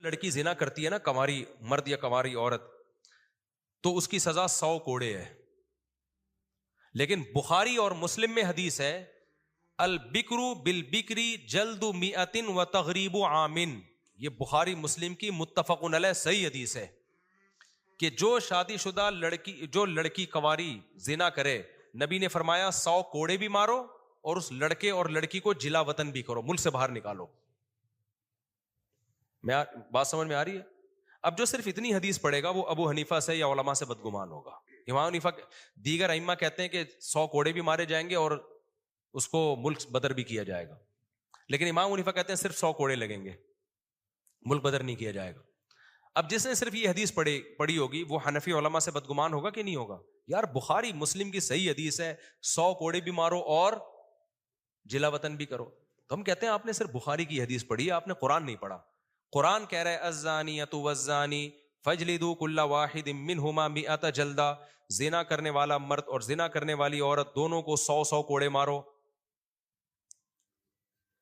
لڑکی زنا کرتی ہے نا، کنواری مرد یا کنواری عورت، تو اس کی سزا 100 کوڑے ہے. لیکن بخاری اور مسلم میں حدیث ہے البکرو بالبکری جلد 100 و تغریب عام. یہ بخاری مسلم کی متفق علیہ صحیح حدیث ہے کہ جو شادی شدہ لڑکی کنواری زنا کرے، نبی نے فرمایا 100 کوڑے بھی مارو اور اس لڑکے اور لڑکی کو جلا وطن بھی کرو، ملک سے باہر نکالو. بات سمجھ میں آ رہی ہے؟ اب جو صرف اتنی حدیث پڑھے گا وہ ابو حنیفہ سے یا علماء سے بدگمان ہوگا. امام حنیفہ دیگر ائمہ کہتے ہیں کہ 100 کوڑے بھی مارے جائیں گے اور اس کو ملک بدر بھی کیا جائے گا، لیکن امام حنیفہ کہتے ہیں صرف 100 کوڑے لگیں گے، ملک بدر نہیں کیا جائے گا. اب جس نے صرف یہ حدیث پڑھی ہوگی وہ حنفی علماء سے بدگمان ہوگا کہ نہیں ہوگا؟ یار بخاری مسلم کی صحیح حدیث ہے 100 کوڑے بھی مارو اور جلا وطن بھی کرو. تو ہم کہتے ہیں آپ نے صرف بخاری کی حدیث پڑھی ہے، آپ نے قرآن نہیں پڑھا. قرآن کہہ رہا ہے الزانیۃ والزانی فاجلدوا کل واحد منہما 100 جلدہ، زنا کرنے والا مرد اور زنا کرنے والی عورت دونوں کو 100 کوڑے مارو.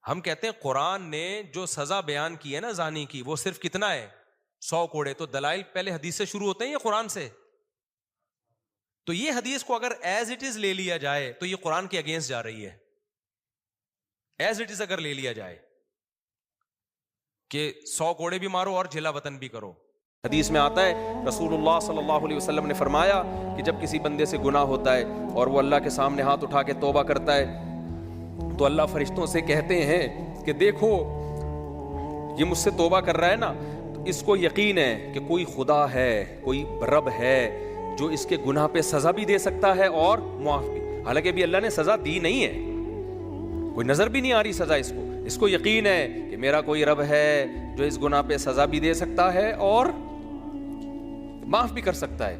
ہم کہتے ہیں قرآن نے جو سزا بیان کی ہے نا زانی کی، وہ صرف کتنا ہے؟ 100 کوڑے. تو دلائل پہلے حدیث سے شروع ہوتے ہیں یا قرآن سے؟ تو یہ حدیث کو اگر ایز اٹ از لے لیا جائے تو یہ قرآن کے اگینسٹ جا رہی ہے. ایز اٹ از اگر لے لیا جائے کہ 100 کوڑے بھی مارو اور جلا وطن بھی کرو. حدیث میں آتا ہے رسول اللہ صلی اللہ علیہ وسلم نے فرمایا کہ جب کسی بندے سے گناہ ہوتا ہے اور وہ اللہ کے سامنے ہاتھ اٹھا کے توبہ کرتا ہے تو اللہ فرشتوں سے کہتے ہیں کہ دیکھو یہ مجھ سے توبہ کر رہا ہے نا، تو اس کو یقین ہے کہ کوئی خدا ہے، کوئی رب ہے جو اس کے گناہ پہ سزا بھی دے سکتا ہے اور معاف بھی. حالانکہ ابھی اللہ نے سزا دی نہیں ہے، کوئی نظر بھی نہیں آ رہی سزا اس کو یقین ہے کہ میرا کوئی رب ہے جو اس گناہ پہ سزا بھی دے سکتا ہے اور معاف بھی کر سکتا ہے،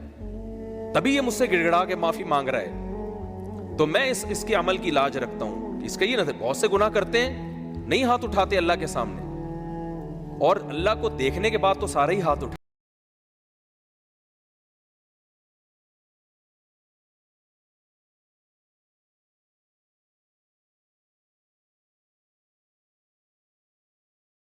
تبھی یہ مجھ سے گڑ گڑا کے معافی مانگ رہا ہے. تو میں اس کے عمل کی لاج رکھتا ہوں. اس کا یہ نہ بہت سے گناہ کرتے ہیں، نہیں ہاتھ اٹھاتے اللہ کے سامنے، اور اللہ کو دیکھنے کے بعد تو سارے ہی ہاتھ اٹھاتے